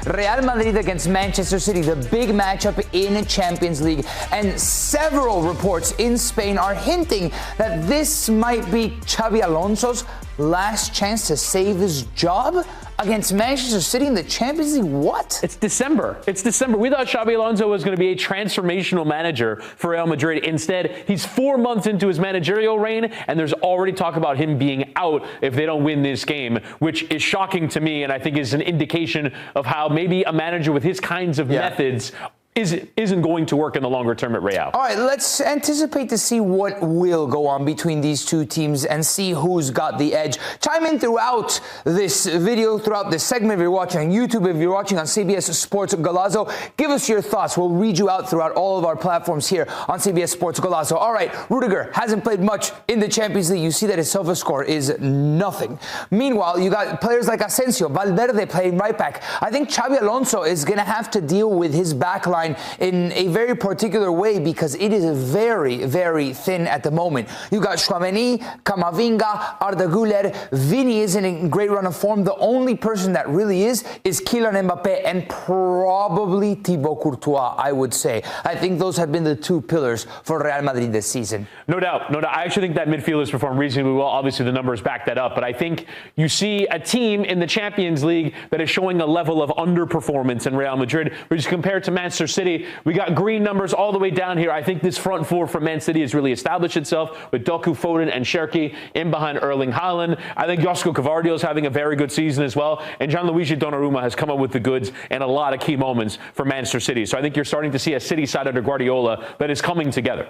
Real Madrid against Manchester City, the big matchup in Champions League. And several reports in Spain are hinting that this might be Xabi Alonso's last chance to save his job against Manchester City in the Champions League. What? It's December. We thought Xabi Alonso was going to be a transformational manager for Real Madrid. Instead, he's 4 months into his managerial reign, and there's already talk about him being out if they don't win this game, which is shocking to me, and I think is an indication of how maybe a manager with his kinds of methods isn't going to work in the longer term at Real. All right, let's anticipate to see what will go on between these two teams and see who's got the edge. Chime in throughout this video, throughout this segment. If you're watching on YouTube, if you're watching on CBS Sports Golazo, give us your thoughts. We'll read you out throughout all of our platforms here on CBS Sports Golazo. All right, Rudiger hasn't played much in the Champions League. You see that his SOFA score is nothing. Meanwhile, you got players like Asensio, Valverde playing right back. I think Xabi Alonso is going to have to deal with his back line in a very particular way because it is very, very thin at the moment. You got Tchouaméni, Camavinga, Arda Güler. Vini isn't in great run of form. The only person that really is Kylian Mbappé and probably Thibaut Courtois, I would say. I think those have been the two pillars for Real Madrid this season. No doubt. I actually think that midfield has performed reasonably well. Obviously, the numbers back that up. But I think you see a team in the Champions League that is showing a level of underperformance in Real Madrid, which is compared to Manchester City. We got green numbers all the way down here. I think this front four from Man City has really established itself with Doku, Foden, and Cherki in behind Erling Haaland. I think Josko Gvardiol is having a very good season as well. And Gianluigi Donnarumma has come up with the goods and a lot of key moments for Manchester City. So I think you're starting to see a City side under Guardiola that is coming together.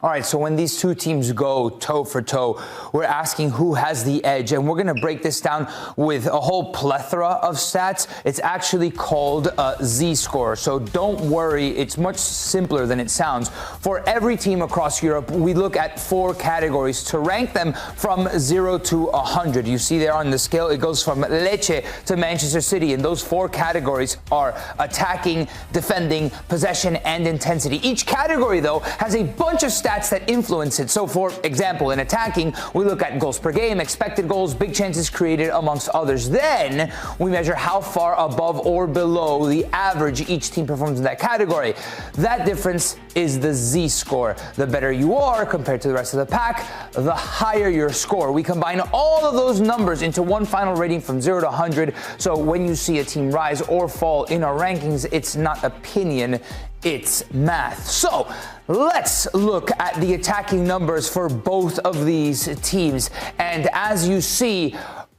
All right, so when these two teams go toe for toe, we're asking who has the edge, and we're going to break this down with a whole plethora of stats. It's actually called a Z-score, so don't worry. It's much simpler than it sounds. For every team across Europe, we look at 4 categories to rank them from 0 to 100. You see there on the scale, it goes from Lecce to Manchester City, and those 4 categories are attacking, defending, possession, and intensity. Each category, though, has a bunch of stats that influence it. So, for example, in attacking, we look at goals per game, expected goals, big chances created, amongst others. Then we measure how far above or below the average each team performs in that category. That difference is the Z-score. The better you are compared to the rest of the pack, the higher your score. We combine all of those numbers into one final rating from 0 to 100. So when you see a team rise or fall in our rankings, it's not opinion, it's math. So let's look at the attacking numbers for both of these teams. And as you see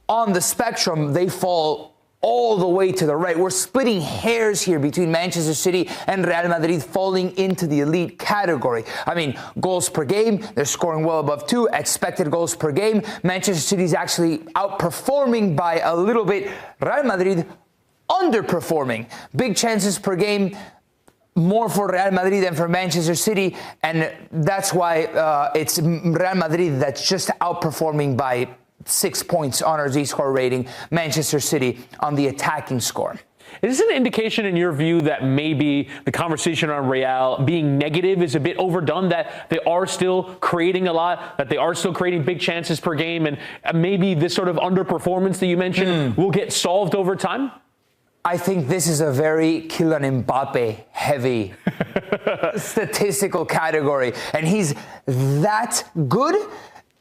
on the spectrum, they fall all the way to the right. We're splitting hairs here between Manchester City and Real Madrid falling into the elite category. I mean, goals per game, they're scoring well above 2. Expected goals per game, Manchester City is actually outperforming by a little bit. Real Madrid underperforming. Big chances per game, more for Real Madrid than for Manchester City, and that's why it's Real Madrid that's just outperforming by 6 points on our Z-score rating, Manchester City on the attacking score. Is this an indication in your view that maybe the conversation on Real being negative is a bit overdone, that they are still creating a lot, that they are still creating big chances per game, and maybe this sort of underperformance that you mentioned will get solved over time? I think this is a very Kylian Mbappé heavy statistical category, and he's that good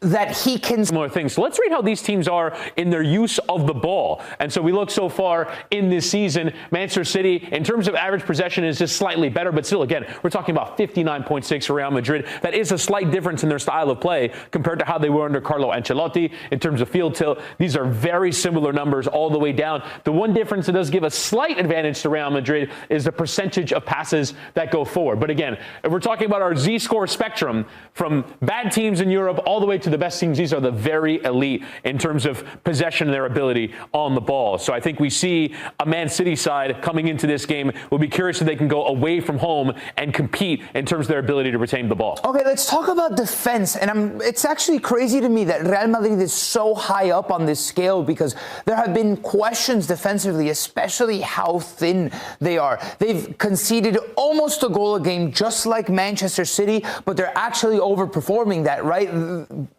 that he can... Similar things. So let's read how these teams are in their use of the ball. And so we look so far in this season, Manchester City, in terms of average possession, is just slightly better. But still, again, we're talking about 59.6 for Real Madrid. That is a slight difference in their style of play compared to how they were under Carlo Ancelotti in terms of field tilt. These are very similar numbers all the way down. The one difference that does give a slight advantage to Real Madrid is the percentage of passes that go forward. But again, if we're talking about our Z-score spectrum from bad teams in Europe all the way to the best teams, these are the very elite in terms of possession and their ability on the ball. So I think we see a Man City side coming into this game. We'll be curious if they can go away from home and compete in terms of their ability to retain the ball. Okay, let's talk about defense. And it's actually crazy to me that Real Madrid is so high up on this scale because there have been questions defensively, especially how thin they are. They've conceded almost a goal a game, just like Manchester City, but they're actually overperforming that, right?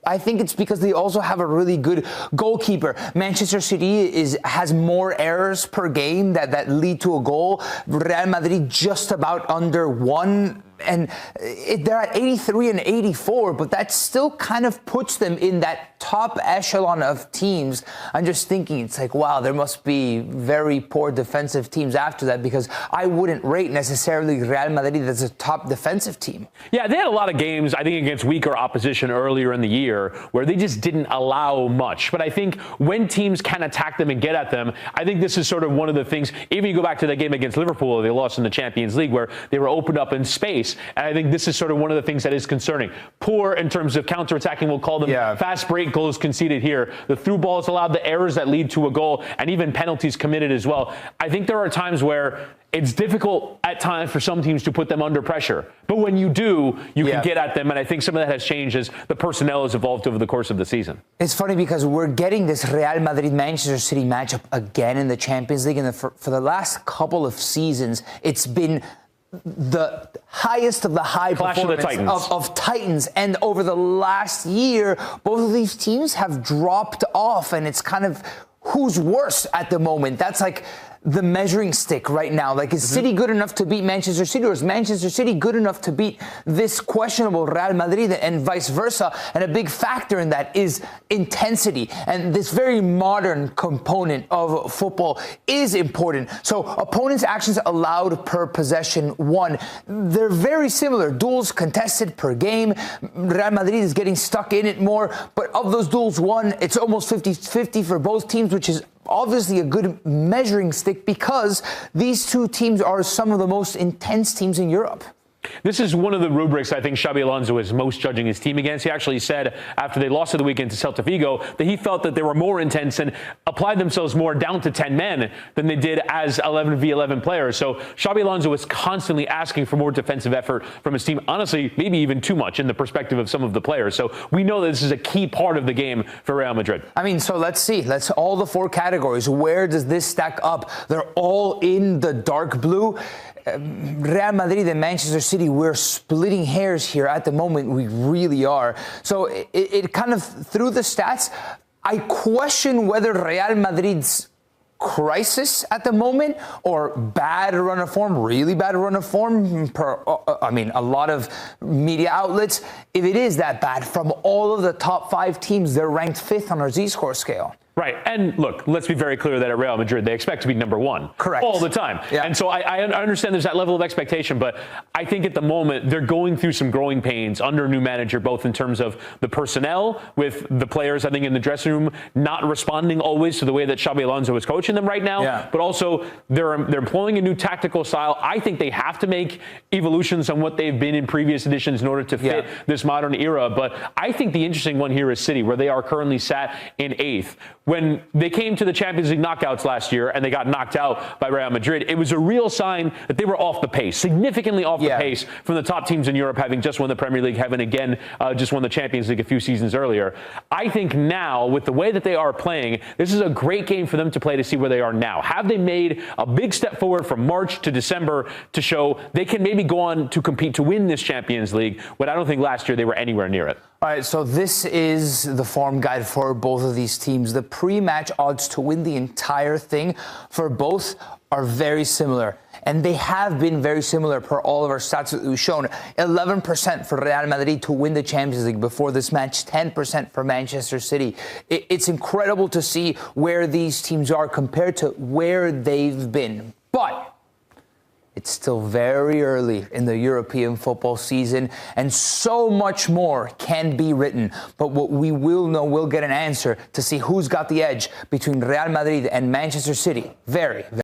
I think it's because they also have a really good goalkeeper. Manchester City has more errors per game that lead to a goal. Real Madrid just about under one. And they're at 83 and 84, but that still kind of puts them in that top echelon of teams. I'm just thinking, it's like, wow, there must be very poor defensive teams after that, because I wouldn't rate necessarily Real Madrid as a top defensive team. Yeah, they had a lot of games, I think, against weaker opposition earlier in the year where they just didn't allow much. But I think when teams can attack them and get at them, I think this is sort of one of the things. Even you go back to the game against Liverpool, they lost in the Champions League, where they were opened up in space. And I think this is sort of one of the things that is concerning. Poor in terms of counterattacking, we'll call them. Fast break goals conceded here. The through balls allowed, the errors that lead to a goal, and even penalties committed as well. I think there are times where it's difficult at times for some teams to put them under pressure. But when you do, you can get at them. And I think some of that has changed as the personnel has evolved over the course of the season. It's funny because we're getting this Real Madrid-Manchester City matchup again in the Champions League. And for the last couple of seasons, it's been the highest of the high performance of Titans. And over the last year, both of these teams have dropped off. And it's kind of who's worse at the moment. That's like the measuring stick right now. Like, is City good enough to beat Manchester City, or is Manchester City good enough to beat this questionable Real Madrid, and vice versa? And a big factor in that is intensity. And this very modern component of football is important. So opponents' actions allowed per possession won. They're very similar. Duels contested per game. Real Madrid is getting stuck in it more. But of those duels won, it's almost 50-50 for both teams, which is obviously a good measuring stick because these two teams are some of the most intense teams in Europe. This is one of the rubrics I think Xabi Alonso is most judging his team against. He actually said after they lost to the weekend to Celta Vigo that he felt that they were more intense and applied themselves more down to 10 men than they did as 11v11 players. So Xabi Alonso is constantly asking for more defensive effort from his team. Honestly, maybe even too much in the perspective of some of the players. So we know that this is a key part of the game for Real Madrid. I mean, so let's see. Let's all the four categories. Where does this stack up? They're all in the dark blue. Real Madrid and Manchester City, we're splitting hairs here at the moment. We really are. So it kind of, through the stats, I question whether Real Madrid's crisis at the moment or bad run of form, really bad run of form a lot of media outlets, if it is that bad, from all of the top 5 teams, they're ranked 5th on our Z-score scale. Right. And look, let's be very clear that at Real Madrid, they expect to be number 1. Correct. All the time. Yeah. And so I understand there's that level of expectation, but I think at the moment they're going through some growing pains under a new manager, both in terms of the personnel with the players, I think, in the dressing room, not responding always to the way that Xabi Alonso is coaching them right now, but also they're employing a new tactical style. I think they have to make evolutions on what they've been in previous editions in order to fit this modern era. But I think the interesting one here is City, where they are currently sat in 8th. When they came to the Champions League knockouts last year and they got knocked out by Real Madrid, it was a real sign that they were off the pace, significantly off the pace from the top teams in Europe, having just won the Premier League, having again just won the Champions League a few seasons earlier. I think now, with the way that they are playing, this is a great game for them to play to see where they are now. Have they made a big step forward from March to December to show they can maybe go on to compete to win this Champions League, when I don't think last year they were anywhere near it? All right, so this is the form guide for both of these teams. The pre-match odds to win the entire thing for both are very similar. And they have been very similar per all of our stats that we've shown. 11% for Real Madrid to win the Champions League before this match, 10% for Manchester City. It's incredible to see where these teams are compared to where they've been. But it's still very early in the European football season, and so much more can be written. But what we will know, we'll get an answer to see who's got the edge between Real Madrid and Manchester City very